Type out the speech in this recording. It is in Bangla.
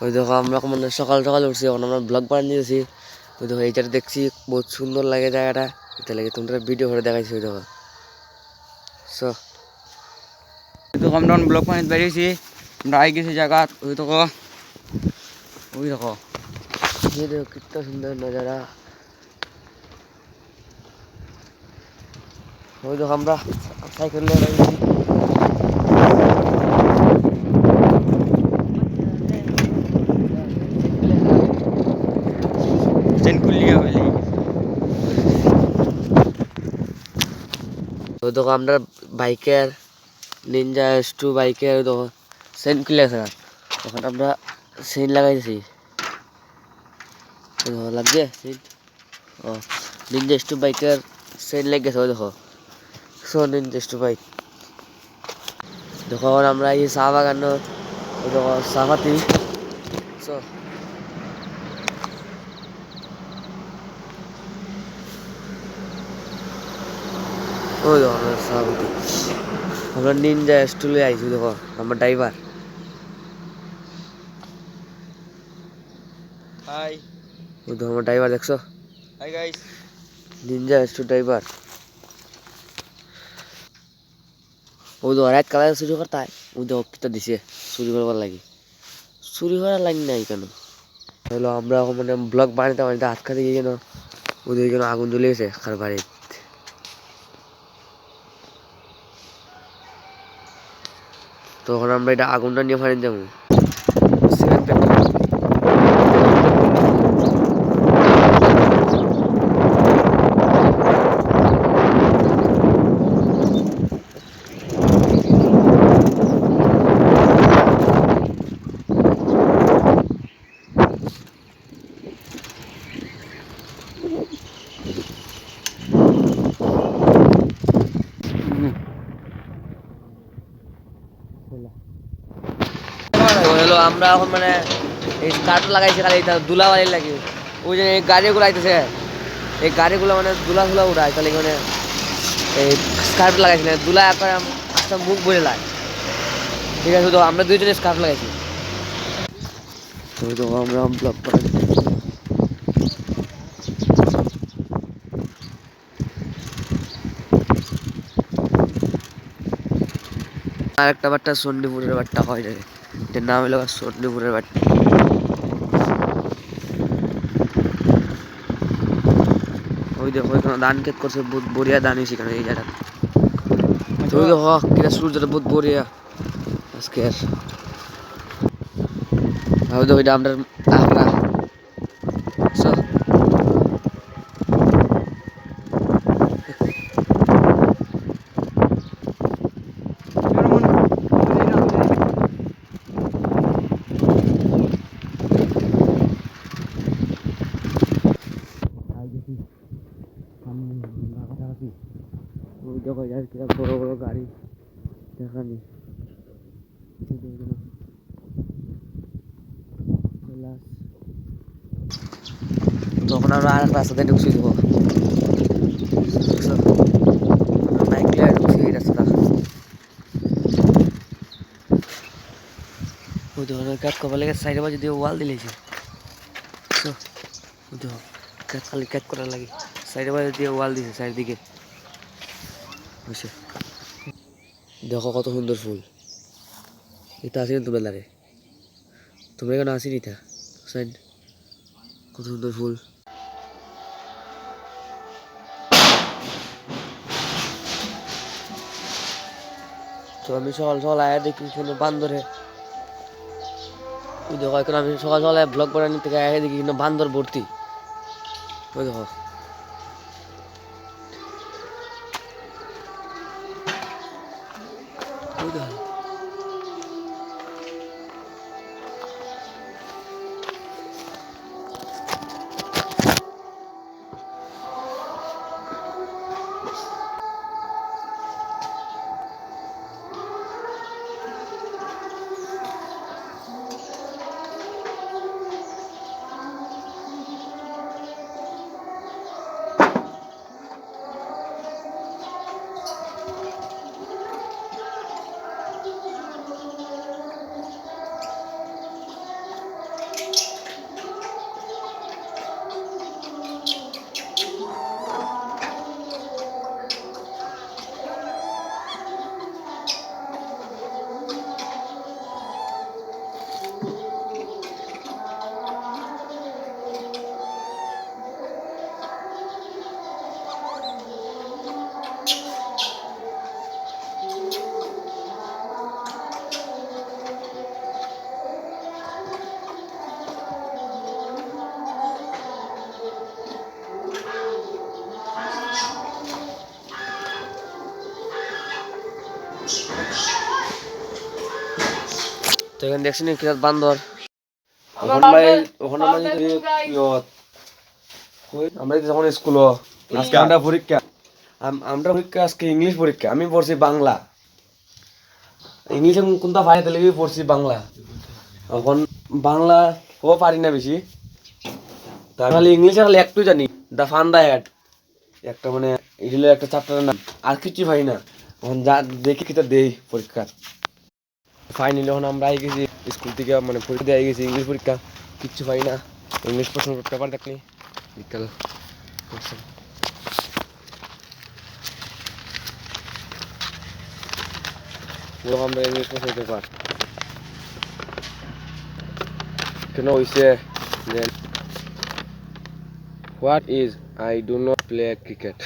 ওই দেখো আমরা মানে সকাল সকাল উঠছি, এখন আমরা ব্লগ বানিয়ে দিয়েছি। ওই দেখো এইটা দেখছি বহুত সুন্দর লাগে জায়গাটা, এটা লাগে তোমরা ভিডিও করে দেখাইছি। ওই দেখো আমরা ব্লগ বানিয়ে বেরিয়েছি, আমরা আই গেছি জায়গা। ওই দেখো ওই দেখো ये देखो कितना सुंदर नज़ारा। ওই দেখো আমরা সাইকেল নিয়ে বেরিয়েছি। ওই দেখো আমরা বাইকের নিনজা S2 বাইকের দেখো সেন খুলে আছে, এখন আমরা সেন লাগাইছি। লাগছে সেন, ও নিনজা S2 বাইকের সেন লেগে গেছে। ওই দেখো নিনজা S2 বাইক। দেখো আমরা এই চা বাগান, ওই দেখো চাহপাতি। ওই দেখো আমরা চাহপাতি, আমরা নিনজা S2 লিয়ে আইছি। দেখো আমার ড্রাইভার, হাই ওই দেখো আমার ড্রাইভার দেখছো, hi guys. Ninja S2 driver. ওই দেখো রাত কালা চুরি করতে হয়, ওই দেখো কিতা দিছে চুরি করবার লাগি, চুরি করার লাইন নাই কেন। হলো আমরা এখন মানে ব্লগ বানাতে বানাতে হাত খাতে গিয়ে কেন ওদের কেন আগুন জ্বলে গেছে কার বাড়ির। তখন আমরা এটা আগুনটা নিয়ে ফাড়ি যাবো। হলো আমরা এখন মানে এই কাঠ লাগাইছি খালি এটা দুলাবালি লাগে। ওই যে এই গাড়িগুলো আইতেছে, এই গাড়িগুলো মানে দুলা ফুলা উড়ায়, তাহলে মানে এই স্কার্ফ লাগাইছি না, দুলা একবার আস্তে মুখ বলে লাগে। ঠিক আছে, তো আমরা দুইজনে স্কার্ফ লাগাইছি। তো আমরা ব্লগ করে আর একটা বাট্টা সন্ডিপুরের বাট্টা হয় যায়, এটার নাম হলো সন্ডিপুরের বাট্টা। ওই দেখো ওইখানে ধান ক্ষেত করছে, বহুত বড়িয়া ধান হয়েছে এখানে এই জায়গাটা। ওই দেখো কিনা সূর্যটা বহুত বড়িয়া আজকের। ওই দেখো এটা আমরা আমরা ওই দেখো যার কিনা বড় বড় গাড়ি দেখানি। তখন আমরা আর এক রাস্তাতে ঢুকছি। দেবো বাইক নিয়ে ঢুকছি এই রাস্তাটা। ওই ধরনের কাজ করবার লাগে সাইডে বাজে দিয়ে ওয়াল দিলেছি। ওই দেখো কাজ খালি কাজ করার লাগে সাইডে বাজে দিয়ে ওয়াল দিয়েছে চারিদিকে বুঝছে। দেখো কত সুন্দর ফুল, এটা আছে কিন্তু বেলারে, তোমরা এখানে আসিনি তা সাইড, কত সুন্দর ফুল। তো আমি সকাল সকাল আয়া দেখি কিন্তু বান্দরে, ওই দেখো এখন আমি সকাল সকাল ব্লগ বানানি থেকে আয়া দেখি কিন্তু বান্দর ভর্তি। ওই দেখো ওই দেখো তো এখানে দেখছি না কিরাত বান্দর ওখানে আমরা যখন স্কুল আজকে আমরা পরীক্ষা আমরা পরীক্ষা আজকে ইংলিশ পরীক্ষা আমি পড়ছি বাংলা ইংলিশে কোনটা পাই তাহলে পড়ছি বাংলা এখন বাংলা ও পারি না বেশি তাহলে ইংলিশে খালি একটু জানি দা ফান দা হ্যাট একটা মানে এগুলো একটা চ্যাপ্টারের নাম আর কিছু পাই না এখন যা দেখি কিটা দেই পরীক্ষা ফাইনালি এখন আমরা আই গেছি স্কুল থেকে মানে পরীক্ষা দিয়ে গেছি ইংলিশ পরীক্ষা কিচ্ছু পাই না ইংলিশ প্রশ্ন পেপার দেখনি বিকাল পুরো আমরা ইংলিশ প্রশ্ন পেপার কেন হয়েছে যে what is I do not play cricket